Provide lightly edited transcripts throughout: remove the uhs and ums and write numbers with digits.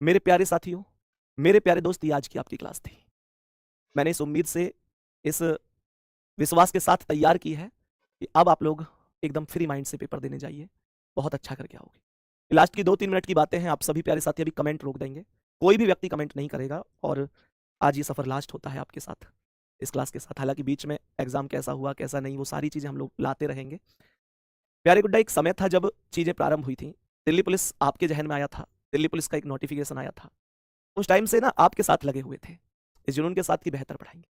मेरे प्यारे साथियों, मेरे प्यारे दोस्त, ये आज की आपकी क्लास थी। मैंने इस उम्मीद से, इस विश्वास के साथ तैयार की है कि अब आप लोग एकदम फ्री माइंड से पेपर देने जाइए, बहुत अच्छा करके आओगे। लास्ट की 2-3 मिनट की बातें हैं, आप सभी प्यारे साथी अभी कमेंट रोक देंगे। कोई भी व्यक्ति कमेंट नहीं करेगा और आज ये सफ़र लास्ट होता है आपके साथ, इस क्लास के साथ। हालाँकि बीच में एग्ज़ाम कैसा हुआ, कैसा नहीं, वो सारी चीज़ें हम लोग लाते रहेंगे। प्यारे गुड्डा, एक समय था जब चीज़ें प्रारंभ हुई थी। दिल्ली पुलिस आपके ज़हन में आया था, दिल्ली पुलिस का एक नोटिफ़िकेशन आया था। उस टाइम से ना आपके साथ लगे हुए थे, इस जुनून के साथ कि बेहतर पढ़ाएँगे।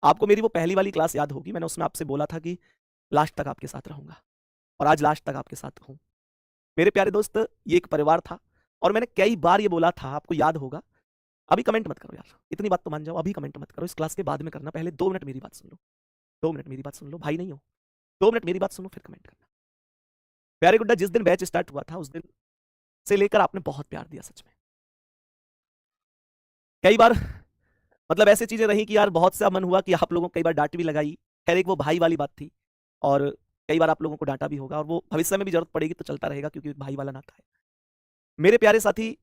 आपको मेरी वो पहली वाली क्लास याद होगी, मैंने उसमें आपसे बोला था कि लास्ट तक आपके साथ रहूँगा और आज लास्ट तक आपके साथ हूँ। मेरे प्यारे दोस्त, ये एक परिवार था और मैंने कई बार ये बोला था, आपको याद होगा। अभी कमेंट मत करो यार, इतनी बात तो मान जाओ, अभी कमेंट मत करो, इस क्लास के बाद में करना, पहले 2 मिनट मेरी बात सुन लो। 2 मिनट मेरी बात सुन लो, भाई नहीं हो। 2 मिनट मेरी बात सुनो फिर कमेंट करना। प्यारे गुड्डा, जिस दिन बैच स्टार्ट हुआ था उस दिन से लेकर आपने बहुत प्यार दिया सच में। कई बार मतलब ऐसी चीजें रही कि यार बहुत सा मन हुआ कि आप लोगों को कई बार डांट भी लगाई। खैर, एक वो भाई वाली बात थी और कई बार आप लोगों को डांटा भी होगा और वो भविष्य में भी जरूरत पड़ेगी तो चलता रहेगा, क्योंकि भाई वाला नाता है। मेरे प्यारे साथी,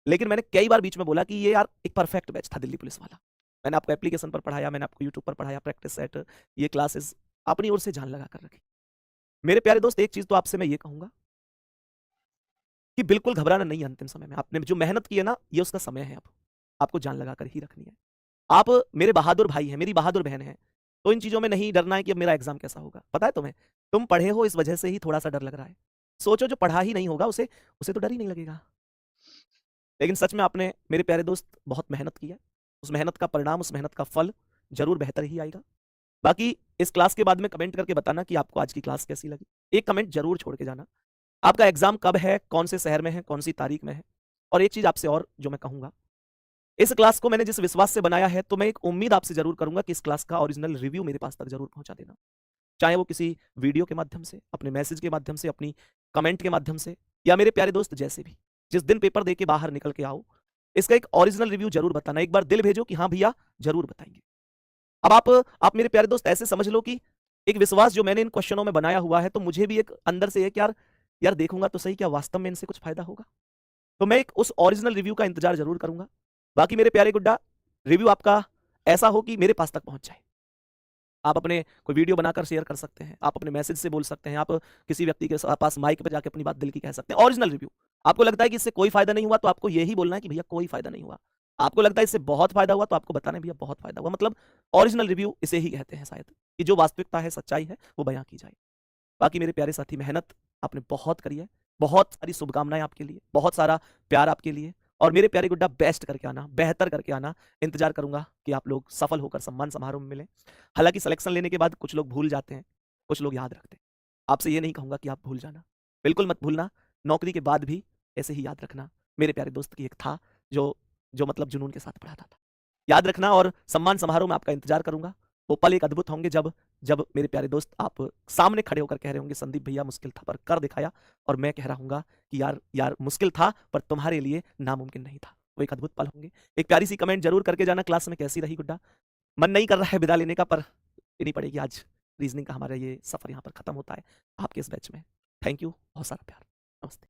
लेकिन मैंने कई बार बीच में बोला कि ये यार एक परफेक्ट बैच था दिल्ली पुलिस वाला। मैंने आपको एप्लीकेशन पर पढ़ाया, मैंने आपको यूट्यूब पर पढ़ाया, प्रैक्टिस सेट, ये क्लासेस अपनी ओर से जान लगा कर रखी। मेरे प्यारे दोस्त, एक चीज तो आपसे मैं ये कहूंगा कि बिल्कुल घबराना नहीं है। अंतिम समय में आपने जो मेहनत की है ना, ये उसका समय है। अब आपको जान लगा कर ही रखनी है। आप मेरे बहादुर भाई हैं, मेरी बहादुर बहन है, तो इन चीजों में नहीं डरना है कि अब मेरा एग्जाम कैसा होगा। पता है तुम्हें, तुम पढ़े हो इस वजह से ही थोड़ा सा डर लग रहा है। सोचो जो पढ़ा ही नहीं होगा उसे उसे तो डर ही नहीं लगेगा। लेकिन सच में आपने मेरे प्यारे दोस्त बहुत मेहनत की है। उस मेहनत का परिणाम, उस मेहनत का फल जरूर बेहतर ही आएगा। बाकी इस क्लास के बाद में कमेंट करके बताना कि आपको आज की क्लास कैसी लगी। एक कमेंट जरूर छोड़ के जाना। आपका एग्जाम कब है, कौन से शहर में है, कौन सी तारीख में है। और एक चीज आपसे और जो मैं कहूंगा, इस क्लास को मैंने जिस विश्वास से बनाया है, तो मैं एक उम्मीद आपसे जरूर करूंगा कि इस क्लास का ओरिजिनल रिव्यू मेरे पास तक जरूर पहुंचा देना। चाहे वो किसी वीडियो के माध्यम से, अपने मैसेज के माध्यम से, अपनी कमेंट के माध्यम से, या मेरे प्यारे दोस्त जैसे भी जिस दिन पेपर दे के बाहर निकल के आओ, इसका एक ओरिजिनल रिव्यू जरूर बताना। एक बार दिल भेजो कि हाँ भैया जरूर बताएंगे। अब आप मेरे प्यारे दोस्त ऐसे समझ लो कि एक विश्वास जो मैंने इन क्वेश्चनों में बनाया हुआ है, तो मुझे भी एक अंदर से एक यार यार देखूंगा तो सही क्या वास्तव में इनसे कुछ फायदा होगा। तो मैं एक उस ओरिजिनल रिव्यू का इंतजार जरूर करूंगा। बाकी मेरे प्यारे गुड्डा, रिव्यू आपका ऐसा हो कि मेरे पास तक पहुंच जाए। आप अपने कोई वीडियो बनाकर शेयर कर सकते हैं, आप अपने मैसेज से बोल सकते हैं, आप किसी व्यक्ति के पास माइक पे जाके अपनी बात दिल की कह सकते हैं। Original review. आपको लगता है कि इससे कोई फायदा नहीं हुआ, तो आपको यही बोलना है कि भैया कोई फायदा नहीं हुआ। आपको लगता है इससे बहुत फायदा हुआ, तो आपको बताना है भैया बहुत फायदा हुआ। मतलब ओरिजिनल रिव्यू इसे ही कहते हैं शायद, कि जो वास्तविकता है, सच्चाई है, वो बयां की जाए। बाकी मेरे प्यारे साथी, मेहनत आपने बहुत करी है, बहुत सारी शुभकामनाएं आपके लिए, बहुत सारा प्यार आपके लिए। और मेरे प्यारे गुड्डा, बेस्ट करके आना, बेहतर करके आना। इंतजार करूंगा कि आप लोग सफल होकर सम्मान समारोह में मिलें। हालांकि सिलेक्शन लेने के बाद कुछ लोग भूल जाते हैं, कुछ लोग याद रखते हैं। आपसे ये नहीं कहूंगा कि आप भूल जाना, बिल्कुल मत भूलना। नौकरी के बाद भी ऐसे ही याद रखना। मेरे प्यारे दोस्त की एक था जो जो मतलब जुनून के साथ पढ़ाता था। याद रखना, और सम्मान समारोह में आपका इंतजार करूंगा। वो पल एक अद्भुत होंगे जब जब मेरे प्यारे दोस्त आप सामने खड़े होकर कह रहे होंगे, संदीप भैया मुश्किल था पर कर दिखाया। और मैं कह रहा हूंगा कि यार यार मुश्किल था पर तुम्हारे लिए नामुमकिन नहीं था। वो एक अद्भुत पल होंगे। एक प्यारी सी कमेंट जरूर करके जाना, क्लास में कैसी रही गुड्डा। मन नहीं कर रहा है विदा लेने का, पर लेनी पड़ेगी। आज रीजनिंग का हमारा ये सफर यहाँ पर खत्म होता है आपके इस बैच में। थैंक यू, बहुत सारा प्यार। नमस्ते।